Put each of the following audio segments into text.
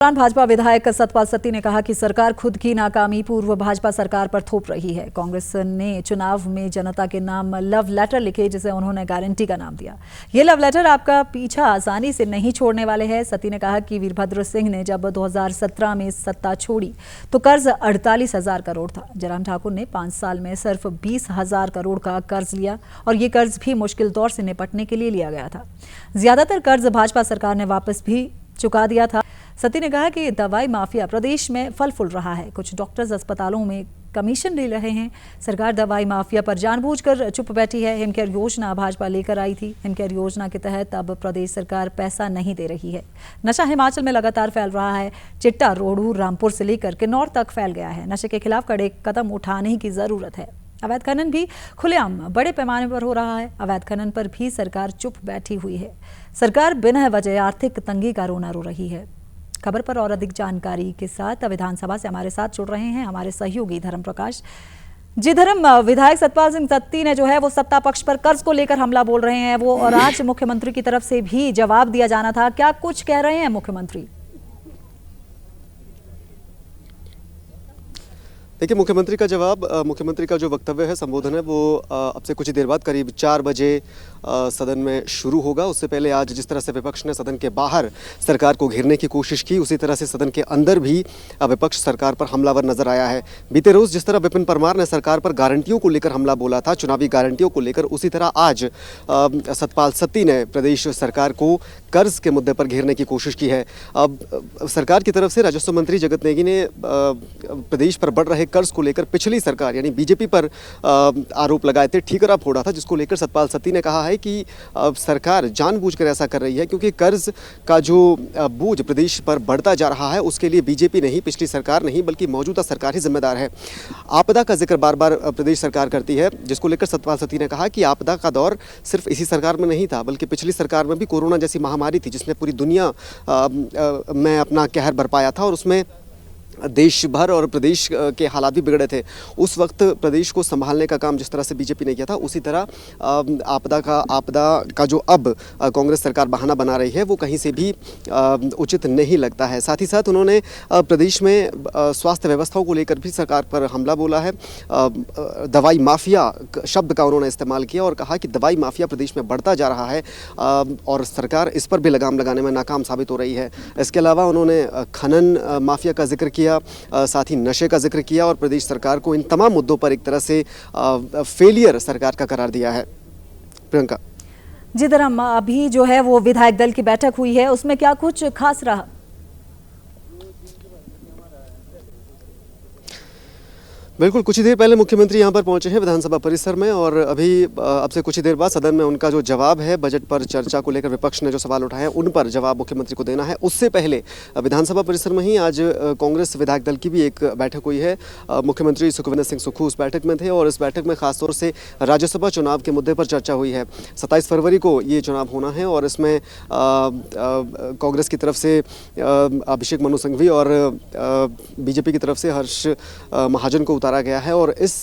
भाजपा विधायक सतपाल सत्ती ने कहा कि सरकार खुद की नाकामी पूर्व भाजपा सरकार पर थोप रही है। कांग्रेस ने चुनाव में जनता के नाम लव लेटर लिखे, जिसे उन्होंने गारंटी का नाम दिया। ये लव लेटर आपका पीछा आसानी से नहीं छोड़ने वाले हैं। सत्ती ने कहा कि वीरभद्र सिंह ने जब 2017 में सत्ता छोड़ी तो कर्ज 48,000 करोड़ था। जयराम ठाकुर ने 5 साल में सिर्फ 20,000 करोड़ का कर्ज लिया और ये कर्ज भी मुश्किल दौर से निपटने के लिए लिया गया था। ज्यादातर कर्ज भाजपा सरकार ने वापस भी चुका दिया था। सत्ती ने कहा कि दवाई माफिया प्रदेश में फल फूल रहा है। कुछ डॉक्टर्स अस्पतालों में कमीशन ले रहे हैं। सरकार दवाई माफिया पर जानबूझकर चुप बैठी है। हिमकेयर योजना भाजपा लेकर आई थी। हिमकेयर योजना के तहत अब प्रदेश सरकार पैसा नहीं दे रही है। नशा हिमाचल में लगातार फैल रहा है। चिट्टा रोहडू रामपुर से लेकर किन्नौर तक फैल गया है। नशे के खिलाफ कड़े कदम उठाने की जरूरत है। अवैध खनन भी खुलेआम बड़े पैमाने पर हो रहा है। अवैध खनन पर भी सरकार चुप बैठी हुई है। सरकार बिना वजह आर्थिक तंगी का रोना रो रही है। खबर पर और अधिक जानकारी के साथ विधानसभा से हमारे साथ जुड़ रहे हैं हमारे सहयोगी धर्म प्रकाश। जी धर्म, विधायक सतपाल सिंह सत्ती ने जो है वो सत्ता पक्ष पर कर्ज को लेकर हमला बोल रहे हैं वो, और आज मुख्यमंत्री की तरफ से भी जवाब दिया जाना था। क्या कुछ कह रहे हैं मुख्यमंत्री? देखिए, मुख्यमंत्री का जो वक्तव्य है, संबोधन है, वो अब से कुछ ही देर बाद करीब 4 बजे सदन में शुरू होगा। उससे पहले आज जिस तरह से विपक्ष ने सदन के बाहर सरकार को घेरने की कोशिश की, उसी तरह से सदन के अंदर भी विपक्ष सरकार पर हमलावर नजर आया है। बीते रोज जिस तरह विपिन परमार ने सरकार पर गारंटियों को लेकर हमला बोला था, चुनावी गारंटियों को लेकर, उसी तरह आज सतपाल सत्ती ने प्रदेश सरकार को कर्ज के मुद्दे पर घेरने की कोशिश की है। अब सरकार की तरफ से राजस्व मंत्री जगत नेगी ने प्रदेश पर बढ़ रहे कर्ज को लेकर पिछली सरकार यानी बीजेपी पर आरोप लगाए थे, ठीकरा फोड़ा था, जिसको लेकर सतपाल सत्ती ने कहा है कि सरकार जानबूझकर ऐसा कर रही है क्योंकि कर्ज का जो बोझ प्रदेश पर बढ़ता जा रहा है उसके लिए बीजेपी नहीं, पिछली सरकार नहीं, बल्कि मौजूदा सरकार ही जिम्मेदार है। आपदा का जिक्र बार बार प्रदेश सरकार करती है, जिसको लेकर सतपाल सत्ती ने कहा कि आपदा का दौर सिर्फ इसी सरकार में नहीं था, बल्कि पिछली सरकार में भी कोरोना जैसी महामारी थी जिसने पूरी दुनिया में अपना कहर बरपाया था और उसमें देश भर और प्रदेश के हालात भी बिगड़े थे। उस वक्त प्रदेश को संभालने का काम जिस तरह से बीजेपी ने किया था, उसी तरह आपदा का जो अब कांग्रेस सरकार बहाना बना रही है वो कहीं से भी उचित नहीं लगता है। साथ ही साथ उन्होंने प्रदेश में स्वास्थ्य व्यवस्थाओं को लेकर भी सरकार पर हमला बोला है। दवाई माफिया शब्द का उन्होंने इस्तेमाल किया और कहा कि दवाई माफिया प्रदेश में बढ़ता जा रहा है और सरकार इस पर भी लगाम लगाने में नाकाम साबित हो रही है। इसके अलावा उन्होंने खनन माफिया का जिक्र किया, साथ ही नशे का जिक्र किया और प्रदेश सरकार को इन तमाम मुद्दों पर एक तरह से फेलियर सरकार का करार दिया है। प्रियंका जी धर्म, अभी जो है वो विधायक दल की बैठक हुई है, उसमें क्या कुछ खास रहा? बिल्कुल, कुछ ही देर पहले मुख्यमंत्री यहाँ पर पहुंचे हैं विधानसभा परिसर में और अभी अब से कुछ ही देर बाद सदन में उनका जो जवाब है बजट पर चर्चा को लेकर विपक्ष ने जो सवाल उठाए हैं उन पर जवाब मुख्यमंत्री को देना है। उससे पहले विधानसभा परिसर में ही आज कांग्रेस विधायक दल की भी एक बैठक हुई है। मुख्यमंत्री सुखविंदर सिंह सुक्खू उस बैठक में थे और इस बैठक में खासतौर से राज्यसभा चुनाव के मुद्दे पर चर्चा हुई है। 27 फरवरी को ये चुनाव होना है और इसमें कांग्रेस की तरफ से अभिषेक मनु सिंघवी और बीजेपी की तरफ से हर्ष महाजन को गया है और इस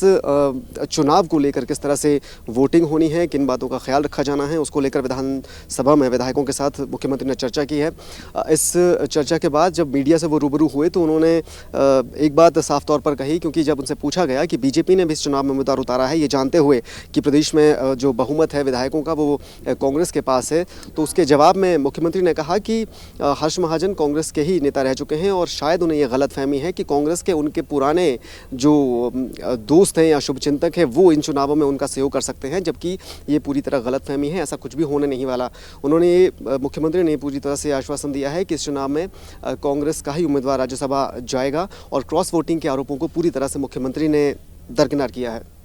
चुनाव को लेकर किस तरह से वोटिंग होनी है, किन बातों का ख्याल रखा जाना है, उसको लेकर विधानसभा में विधायकों के साथ मुख्यमंत्री ने चर्चा की है। इस चर्चा के बाद जब मीडिया से वो रूबरू हुए तो उन्होंने एक बात साफ तौर पर कही, क्योंकि जब उनसे पूछा गया कि बीजेपी ने भी इस चुनाव में उम्मीदवार उतारा है ये जानते हुए कि प्रदेश में जो बहुमत है विधायकों का वो कांग्रेस के पास है, तो उसके जवाब में मुख्यमंत्री ने कहा कि हर्ष महाजन कांग्रेस के ही नेता रह चुके हैं और शायद उन्हें यह गलतफहमी है कि कांग्रेस के उनके पुराने जो दोस्त हैं या शुभचिंतक हैं वो इन चुनावों में उनका सहयोग कर सकते हैं, जबकि ये पूरी तरह गलतफहमी है, ऐसा कुछ भी होने नहीं वाला। मुख्यमंत्री ने पूरी तरह से आश्वासन दिया है कि इस चुनाव में कांग्रेस का ही उम्मीदवार राज्यसभा जाएगा और क्रॉस वोटिंग के आरोपों को पूरी तरह से मुख्यमंत्री ने दरकिनार किया है।